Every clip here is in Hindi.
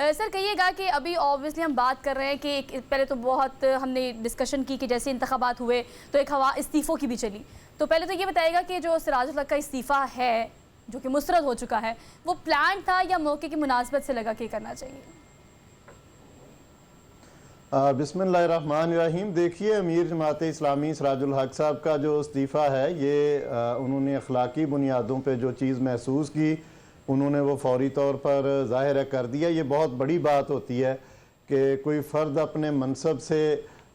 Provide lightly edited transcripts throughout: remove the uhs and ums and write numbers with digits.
सर कहिएगा कि अभी ऑब्वियसली हम बात कर रहे हैं कि पहले तो बहुत हमने डिस्कशन की कि जैसे इंतखाबात हुए तो एक हवा इस्तीफ़ों की भी चली। तो पहले तो ये बताइएगा कि जो सिराजुल हक का इस्तीफ़ा है जो कि मुस्तरद हो चुका है, वो प्लान था या मौके की मुनासबत से लगा कि करना चाहिए? बिस्मिल्लाहिर्रहमानिर्रहीम। देखिए, अमीर जमात इस्लामी सिराजुल हक साहब का जो इस्तीफ़ा है, ये उन्होंने अखलाकी बुनियादों पे जो चीज़ महसूस की, उन्होंने वो फौरी तौर पर ज़ाहिर कर दिया। ये बहुत बड़ी बात होती है कि कोई फ़र्द अपने मनसब से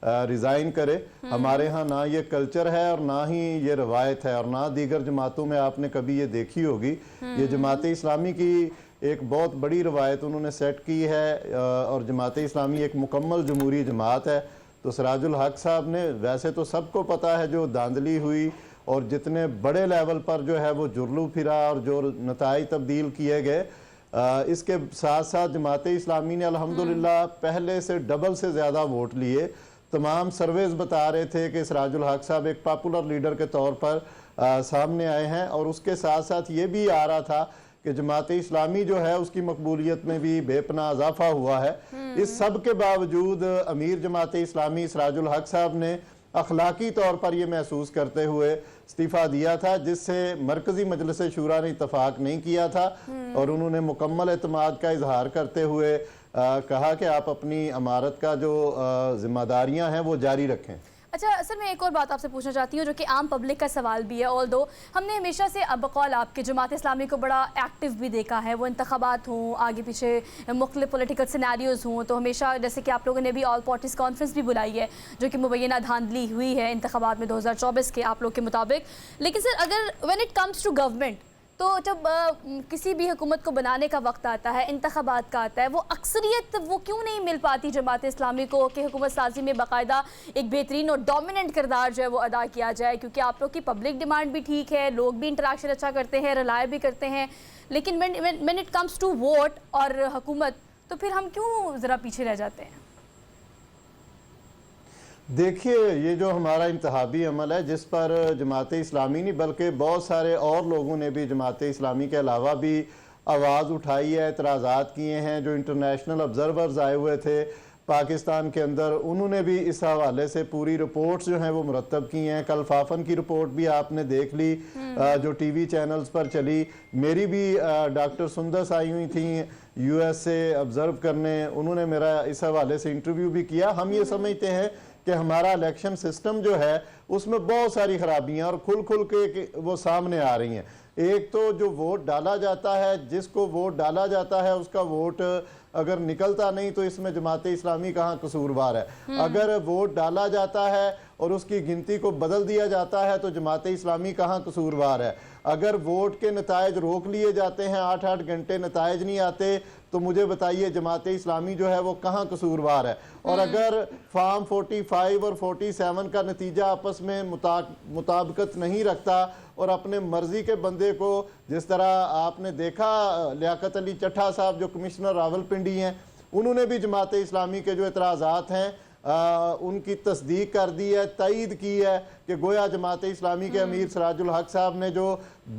रिज़ाइन करे। हमारे यहाँ ना ये कल्चर है और ना ही ये रवायत है, और ना दीगर जमातों में आपने कभी ये देखी होगी। ये जमात इस्लामी की एक बहुत बड़ी रवायत उन्होंने सेट की है, और जमात इस्लामी एक मुकम्मल जमहूरी जमात है। तो सिराजुल हक साहब ने, वैसे तो सबको पता है जो धांधली हुई और जितने बड़े लेवल पर जो है वो जुर्लू फिरा और जो नताइज तब्दील किए गए, इसके साथ साथ जमात इस्लामी ने अल्हम्दुलिल्लाह पहले से डबल से ज़्यादा वोट लिए। तमाम सर्वेज बता रहे थे कि सिराजुल हक साहब एक पॉपुलर लीडर के तौर पर सामने आए हैं, और उसके साथ साथ ये भी आ रहा था कि जमात इस्लामी जो है उसकी मकबूलियत में भी बेपनाह इजाफा हुआ है। इस सब के बावजूद अमीर जमात इस्लामी सिराजुल हक साहब ने अखलाकी तौर पर यह महसूस करते हुए इस्तीफ़ा दिया था, जिससे मरकज़ी मजलिस शूरा ने इतफाक़ नहीं किया था, और उन्होंने मुकम्मल एतमाद का इजहार करते हुए कहा कि आप अपनी अमारत का जो जिम्मेदारियां हैं वो जारी रखें। अच्छा सर, मैं एक और बात आपसे पूछना चाहती हूँ जो कि आम पब्लिक का सवाल भी है। ऑल दो हमने हमेशा से बकौल आपके जमात इस्लामी को बड़ा एक्टिव भी देखा है, वो इंतखाबात हों, आगे पीछे मुख्तलिफ पॉलिटिकल सिनेरियोज़ हों, तो हमेशा जैसे कि आप लोगों ने भी ऑल पार्टीज़ कॉन्फ्रेंस भी बुलाई है जो कि मुबैना धांधली हुई है इंतखाबात में 2024 के आप लोग के मुताबिक। लेकिन सर अगर when it comes to government, तो जब किसी भी हुकूमत को बनाने का वक्त आता है, इंतखाबात का आता है, वो अक्सरियत वो क्यों नहीं मिल पाती जमात इस्लामी को कि हुकूमत साजी में बाकायदा एक बेहतरीन और डोमिनेंट किरदार जो है वो अदा किया जाए? क्योंकि आप लोग की पब्लिक डिमांड भी ठीक है, लोग भी इंटरेक्शन अच्छा करते हैं, रिलाय भी करते हैं, लेकिन when it comes to vote और हुकूमत, तो फिर हम क्यों ज़रा पीछे रह जाते हैं? देखिए, ये जो हमारा इंतहाबी अमल है, जिस पर जमात इस्लामी नहीं बल्कि बहुत सारे और लोगों ने भी जमात इस्लामी के अलावा भी आवाज़ उठाई है, एतराज़ात किए हैं। जो इंटरनेशनल ऑब्ज़र्वर्स आए हुए थे पाकिस्तान के अंदर, उन्होंने भी इस हवाले से पूरी रिपोर्ट्स जो हैं वो मुरतब की हैं। कल फाफन की रिपोर्ट भी आपने देख ली जो टीवी चैनल्स पर चली। मेरी भी डॉक्टर सुंदस आई हुई थी US से ऑब्ज़र्व करने, उन्होंने मेरा इस हवाले से इंटरव्यू भी किया। हम ये समझते हैं कि हमारा इलेक्शन सिस्टम जो है उसमें बहुत सारी खराबियां और खुल के वो सामने आ रही हैं। एक तो जो वोट डाला जाता है, जिसको वोट डाला जाता है उसका वोट अगर निकलता नहीं तो इसमें जमात इस्लामी कहाँ कसूरवार है। अगर वोट डाला जाता है और उसकी गिनती को बदल दिया जाता है तो जमात इस्लामी कहाँ कसूरवार है। अगर वोट के नतायज रोक लिए जाते हैं, 8-8 घंटे नतायज नहीं आते, तो मुझे बताइए जमात इस्लामी जो है वो कहाँ कसूरवार है। और अगर फार्म 45 और 47 का नतीजा आपस में मुताबिकत नहीं रखता और अपने मर्जी के बंदे को, जिस तरह आपने देखा लियाकत अली चट्ठा साहब जो कमिश्नर रावलपिंडी हैं, उन्होंने भी जमात इस्लामी के जो एतराज़ात हैं उनकी तस्दीक कर दी है, तईद की है कि गोया जमात इस्लामी के अमीर सिराजुल हक साहब ने जो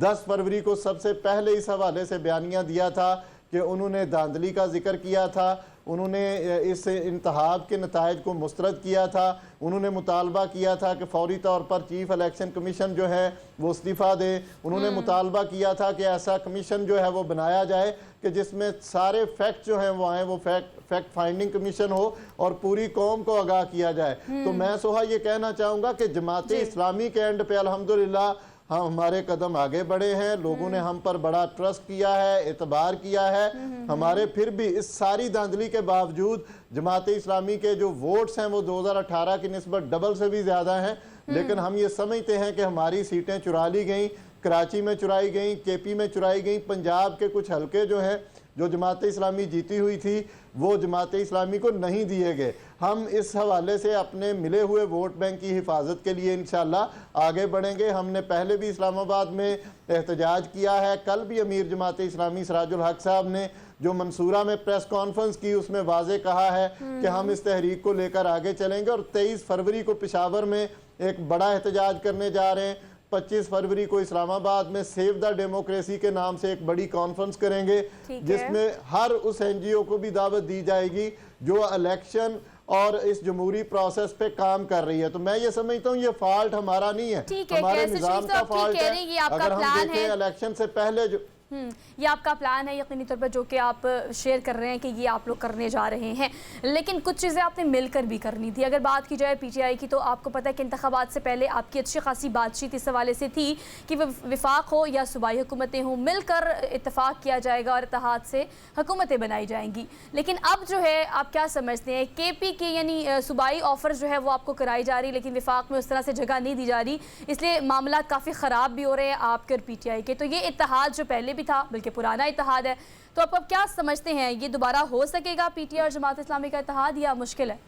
10 फरवरी को सबसे पहले इस हवाले से बयानिया दिया था कि उन्होंने धांधली का जिक्र किया था, उन्होंने इस इंतखाब के नतायज को मुस्तरद किया था, उन्होंने मुतालबा किया था कि फौरी तौर पर चीफ इलेक्शन कमीशन जो है वो इस्तीफ़ा दे, उन्होंने मुतालबा किया था कि ऐसा कमीशन जो है वो बनाया जाए कि जिसमें सारे फैक्ट जो हैं वो आए, वो फैक्ट फाइंडिंग कमीशन हो और पूरी कौम को आगाह किया जाए। तो मैं सोहा ये कहना चाहूँगा कि जमात इस्लामी के एंड पे अल्हम्दुलिल्लाह हम हमारे कदम आगे बढ़े हैं, लोगों ने हम पर बड़ा ट्रस्ट किया है, एतबार किया है हमारे। फिर भी इस सारी धांधली के बावजूद जमात इस्लामी के जो वोट्स हैं वो 2018 की निस्बत डबल से भी ज़्यादा हैं। लेकिन हम ये समझते हैं कि हमारी सीटें चुरा ली गई, कराची में चुराई गई, KP में चुराई गई, पंजाब के कुछ हलके जो हैं जो जमात इस्लामी जीती हुई थी वो जमात इस्लामी को नहीं दिए गए। हम इस हवाले से अपने मिले हुए वोट बैंक की हिफाजत के लिए इंशाल्लाह आगे बढ़ेंगे। हमने पहले भी इस्लामाबाद में एहतजाज किया है, कल भी अमीर जमात इस्लामी सिराजुल हक साहब ने जो मंसूरा में प्रेस कॉन्फ्रेंस की उसमें वाजे कहा है कि हम इस तहरीक को लेकर आगे चलेंगे और 23 फरवरी को पेशावर में एक बड़ा एहतजाज करने जा रहे हैं। 25 फरवरी को इस्लामाबाद में सेव द डेमोक्रेसी के नाम से एक बड़ी कॉन्फ्रेंस करेंगे, जिसमें हर उस एनजीओ को भी दावत दी जाएगी जो इलेक्शन और इस जमहूरी प्रोसेस पे काम कर रही है। तो मैं ये समझता हूँ ये फॉल्ट हमारा नहीं है, हमारे निजाम का फॉल्ट है। अगर हम देखें इलेक्शन से पहले जो ये आपका प्लान है यकीनी तौर पर, जो कि आप शेयर कर रहे हैं कि ये आप लोग करने जा रहे हैं, लेकिन कुछ चीज़ें आपने मिलकर भी करनी थी। अगर बात की जाए पीटीआई की, तो आपको पता है कि इंतखाबात से पहले आपकी अच्छी खासी बातचीत इस हवाले से थी कि विफाक हो या सूबाई हुकूमतें हों, मिलकर इत्तेफाक किया जाएगा और इत्तेहाद से हुकूमतें बनाई जाएंगी। लेकिन अब जो है आप क्या समझते हैं, केपी के यानी सूबाई ऑफर जो है वो आपको कराई जा रही, लेकिन विफाक में उस तरह से जगह नहीं दी जा रही, इसलिए मामला काफ़ी ख़राब भी हो रहे हैं आपके और पीटीआई के। तो ये इत्तेहाद जो पहले भी था, बल्कि पुराना इत्तेहाद है, तो आप अब क्या समझते हैं, ये दोबारा हो सकेगा पीटीआई और जमात इस्लामी का इत्तेहाद या मुश्किल है?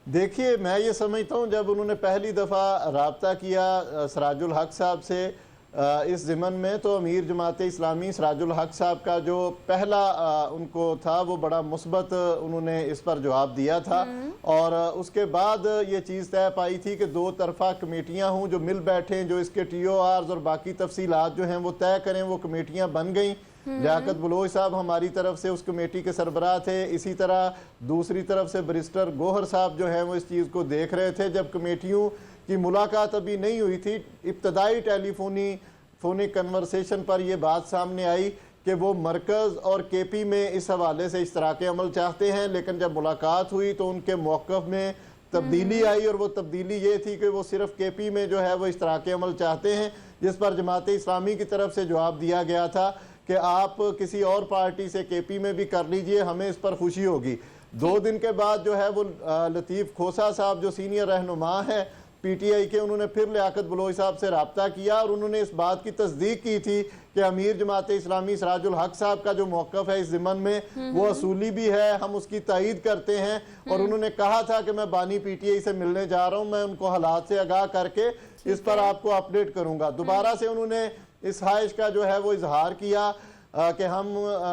देखिए, मैं ये समझता हूँ जब उन्होंने पहली दफ़ा राब्ता किया सिराजुल हक साहब से इस ज़िमन में, तो अमीर जमात इस्लामी सिराजुल हक साहब का जो पहला उनको था वो बड़ा मुस्बत उन्होंने इस पर जवाब दिया था। और उसके बाद ये चीज़ तय पाई थी कि दो तरफा कमेटियाँ हों जो मिल बैठें, जो इसके TORs और बाकी तफसीलात जो हैं वो तय करें। वो कमेटियाँ बन गई। लियाकत बलोच साहब हमारी तरफ से उस कमेटी के सरबराह थे, इसी तरह दूसरी तरफ से बैरिस्टर गोहर साहब जो हैं वो इस चीज़ को देख रहे थे। जब कमेटियों की मुलाकात अभी नहीं हुई थी, इब्तदाई टेलीफोनिक कन्वर्सेशन पर यह बात सामने आई कि वो मरकज़ और केपी में इस हवाले से इश्तराक अमल चाहते हैं, लेकिन जब मुलाकात हुई तो उनके मौक़िफ़ में तब्दीली आई, और वो तब्दीली ये थी कि वो सिर्फ केपी में जो है वो इश्तराक अमल चाहते हैं, जिस पर जमात इस्लामी की तरफ से जवाब दिया गया था कि आप किसी और पार्टी से केपी में भी कर लीजिए, हमें इस पर खुशी होगी। 2 दिन के बाद जो है वो लतीफ़ खोसा साहब जो सीनियर रहनुमा हैं पीटीआई के, उन्होंने फिर लियाकत बलोच साहब से रब्ता किया और उन्होंने इस बात की तस्दीक की थी कि अमीर जमात इस्लामी सिराजुल हक साहब का जो मौक़िफ़ है इस ज़िमन में वो असूली भी है, हम उसकी तायीद करते हैं। और उन्होंने कहा था कि मैं बानी पीटीआई से मिलने जा रहा हूँ, मैं उनको हालात से आगाह करके इस पर आपको अपडेट करूँगा। दोबारा से उन्होंने इस ख्वाहिश का जो है वो इजहार किया कि हम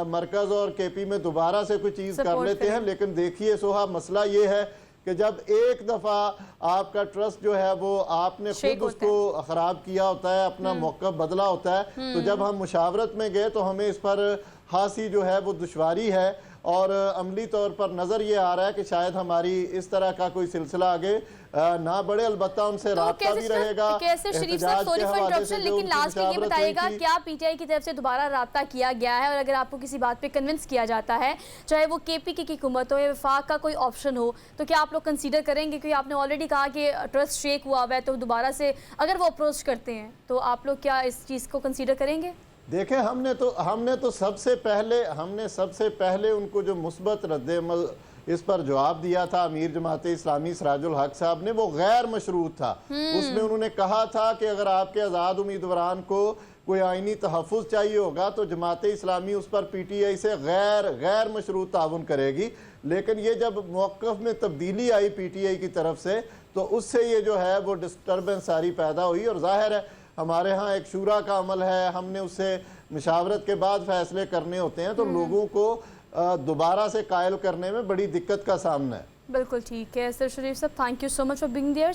मरकज़ और केपी में दोबारा से कोई चीज़ कर लेते हैं। लेकिन देखिए सोहा, मसला ये है कि जब एक दफ़ा आपका ट्रस्ट जो है वो आपने खुद उसको ख़राब किया होता है, अपना मौक़िफ़ बदला होता है, तो जब हम मुशावरत में गए तो हमें इस पर खासी जो है वो दुश्वारी है। और अमली तौर पर नज़र ये आ रहा है कि शायद हमारी इस तरह का कोई सिलसिला आगे ना बढ़े। अलबत्ता उनसे राब्ता भी रहेगा। शरीफ साहब, सॉरी फॉर इंटरप्शन, लेकिन लास्ट में ये बताइएगा क्या पीटीआई की तरफ से दोबारा राब्ता किया गया है, और अगर आपको किसी बात पे कन्विंस किया जाता है, चाहे वो केपी की हुकूमत हो या वफाक का कोई ऑप्शन हो, तो क्या आप लोग कंसीडर करेंगे? क्योंकि आपने ऑलरेडी कहा कि ट्रस्ट शेक हुआ हुआ है, तो दोबारा से अगर वो अप्रोच करते हैं तो आप लोग क्या इस चीज़ को कंसीडर करेंगे? देखें, हमने तो सबसे पहले उनको जो मुस्बत रद्द-ए-अमल इस पर जवाब दिया था अमीर जमात इस्लामी सिराजुल हक साहब ने, वो गैर मशरूत था। उसमें उन्होंने कहा था कि अगर आपके आज़ाद उम्मीदवारान को कोई आइनी तहफ़्फ़ुज़ चाहिए होगा तो जमात इस्लामी उस पर पीटीआई से गैर मशरूत ताउन करेगी। लेकिन ये जब मौक़िफ़ में तब्दीली आई पीटीआई की तरफ से, तो उससे ये जो है वो डिस्टर्बेंस सारी पैदा हुई। और ज़ाहिर है हमारे यहाँ एक शूरा का अमल है, हमने उससे मुशावरत के बाद फैसले करने होते हैं, तो लोगों को दोबारा से कायल करने में बड़ी दिक्कत का सामना है। बिल्कुल ठीक है सर शरीफ साहब, thank you so much for being there.